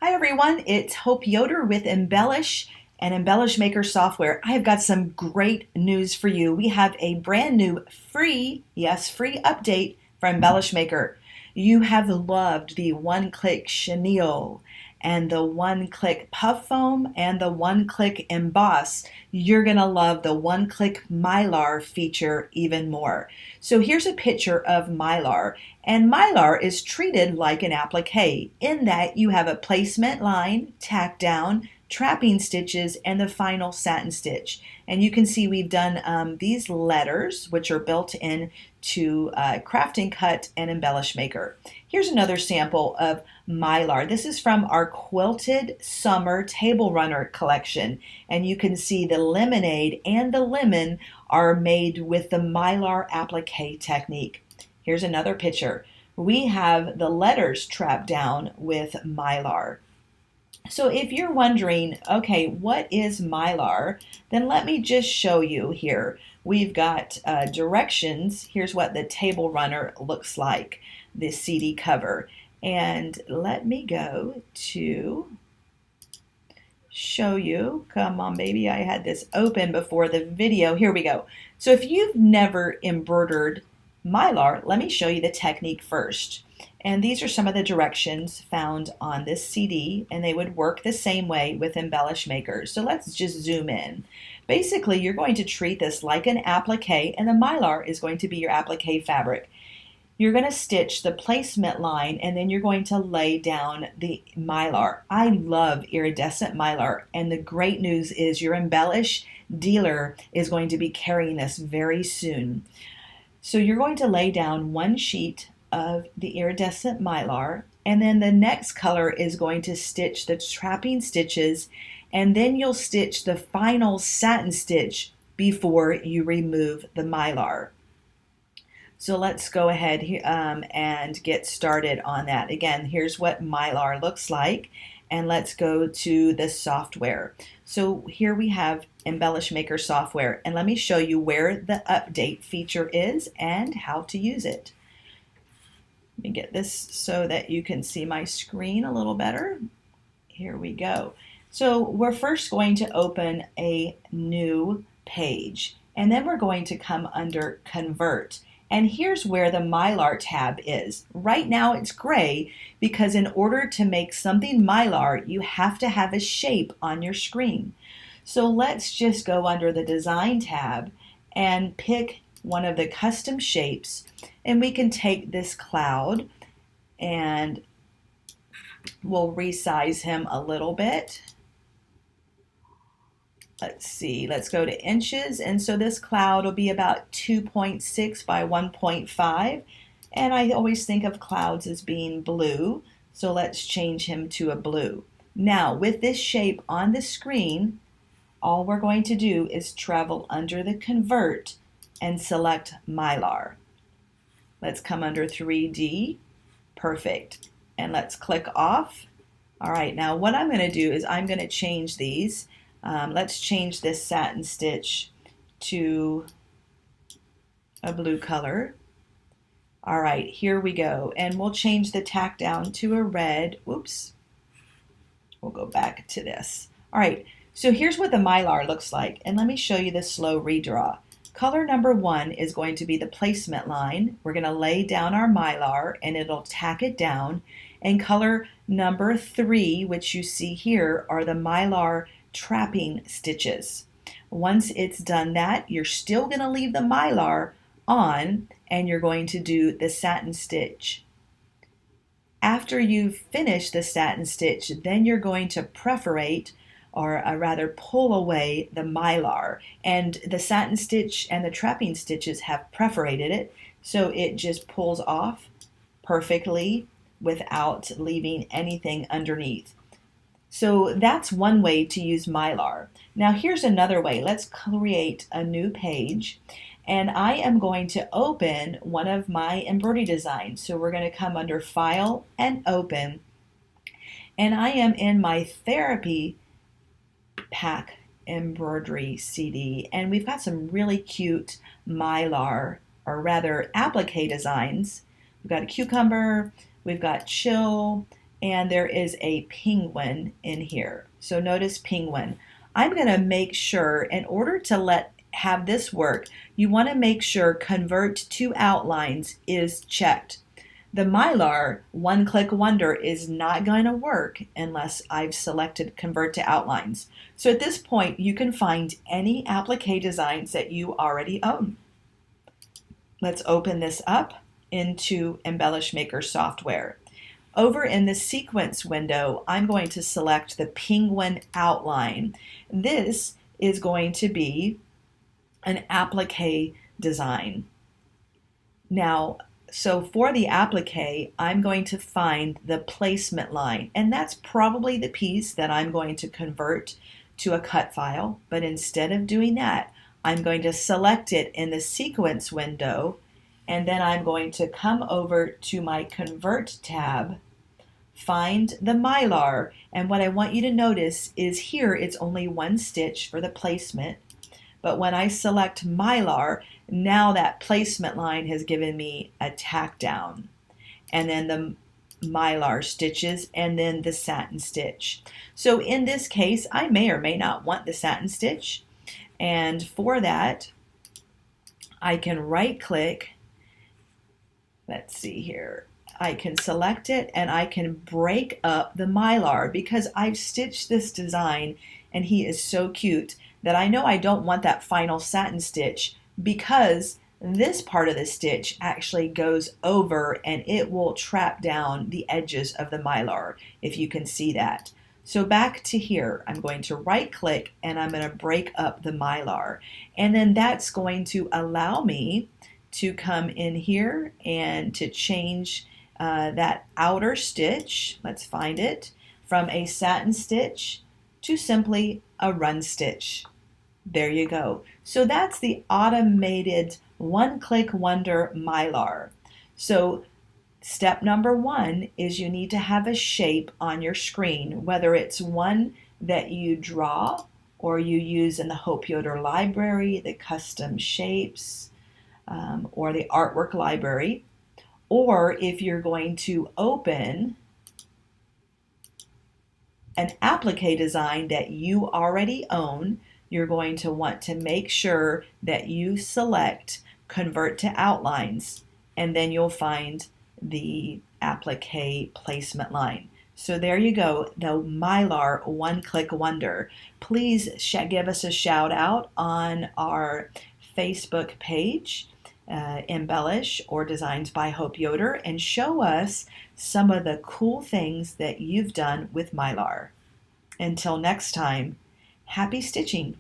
Hi everyone, it's Hope Yoder with Embellish and Embellish Maker software. I have got some great news for you. We have a brand new free, yes, free update for Embellish Maker. You have loved the one-click chenille and the one-click puff foam and the one-click emboss. You're going to love the one-click Mylar feature even more. So here's a picture of Mylar. And Mylar is treated like an applique in that you have a placement line, tack down, trapping stitches, and the final satin stitch. And you can see we've done these letters, which are built in to Craft and Cut and Embellish Maker. Here's another sample of Mylar. This is from our Quilted Summer Table Runner collection. And you can see the lemonade and the lemon are made with the Mylar applique technique. Here's another picture. We have the letters trapped down with Mylar. So if you're wondering, okay, what is Mylar? Then let me just show you here. We've got directions. Here's what the table runner looks like, the CD cover. And let me go to show you. Come on, baby. I had this open before the video. Here we go. So if you've never embroidered Mylar, let me show you the technique first. And these are some of the directions found on this CD, and they would work the same way with Embellish Makers. So let's just zoom in. Basically, you're going to treat this like an applique, and the Mylar is going to be your applique fabric. You're going to stitch the placement line, and then you're going to lay down the Mylar. I love iridescent Mylar, and the great news is your Embellish dealer is going to be carrying this very soon. So you're going to lay down one sheet of the iridescent Mylar, and then the next color is going to stitch the trapping stitches, and then you'll stitch the final satin stitch before you remove the Mylar. So let's go ahead and get started on that. Again, here's what Mylar looks like, and let's go to the software. So here we have Embellish Maker software, and let me show you where the update feature is and how to use it. Let me get this so that you can see my screen a little better. Here we go. So we're first going to open a new page, and then we're going to come under Convert. And here's where the Mylar tab is. Right now it's gray because in order to make something Mylar, you have to have a shape on your screen. So let's just go under the Design tab and pick one of the custom shapes, and we can take this cloud and we'll resize him a little bit. Let's see, let's go to inches, and so this cloud will be about 2.6 by 1.5, and I always think of clouds as being blue, so let's change him to a blue. Now with this shape on the screen, all we're going to do is travel under the Convert and select Mylar. Let's come under 3D, perfect, and let's click off. All right, now what I'm going to do is I'm going to change these. Let's change this satin stitch to a blue color. All right, here we go. And we'll change the tack down to a red. Whoops. We'll go back to this. All right, so here's what the Mylar looks like. And let me show you the slow redraw. Color number 1 is going to be the placement line. We're going to lay down our Mylar and it'll tack it down. And color number 3, which you see here, are the Mylar trapping stitches. Once it's done that, you're still going to leave the Mylar on and you're going to do the satin stitch. After you've finished the satin stitch, then you're going to perforate, or rather pull away the Mylar, and the satin stitch and the trapping stitches have perforated it, so it just pulls off perfectly without leaving anything underneath. So that's one way to use Mylar. Now here's another way. Let's create a new page, and I am going to open one of my embroidery designs. So we're going to come under File and Open, and I am in my Therapy Pack embroidery CD, and we've got some really cute Mylar, or rather applique designs. We've got a cucumber, we've got chill, and there is a penguin in here. So notice penguin. I'm going to make sure, in order to have this work, you want to make sure convert to outlines is checked. The Mylar one-click wonder is not going to work unless I've selected convert to outlines. So at this point, you can find any applique designs that you already own. Let's open this up into Embellish Maker software. Over in the sequence window, I'm going to select the penguin outline. This is going to be an applique design. Now, so for the applique, I'm going to find the placement line, and that's probably the piece that I'm going to convert to a cut file. But instead of doing that, I'm going to select it in the sequence window, and then I'm going to come over to my Convert tab, find the Mylar, and what I want you to notice is here it's only one stitch for the placement, but when I select Mylar, now that placement line has given me a tack down, and then the Mylar stitches, and then the satin stitch. So in this case, I may or may not want the satin stitch, and for that, I can right click, let's see here, I can select it and I can break up the Mylar because I've stitched this design and he is so cute that I know I don't want that final satin stitch because this part of the stitch actually goes over and it will trap down the edges of the Mylar, if you can see that. So back to here, I'm going to right click and I'm going to break up the Mylar, and then that's going to allow me to come in here and to change that outer stitch, let's find it, from a satin stitch to simply a run stitch. There you go. So that's the automated one-click wonder Mylar. So step number one is you need to have a shape on your screen, whether it's one that you draw or you use in the Hope Yoder library, the custom shapes, or the artwork library, or if you're going to open an applique design that you already own, you're going to want to make sure that you select convert to outlines, and then you'll find the applique placement line. So there you go, the Mylar one-click wonder. Please give us a shout out on our Facebook page, Embellish or Designs by Hope Yoder, and show us some of the cool things that you've done with Mylar. Until next time, happy stitching!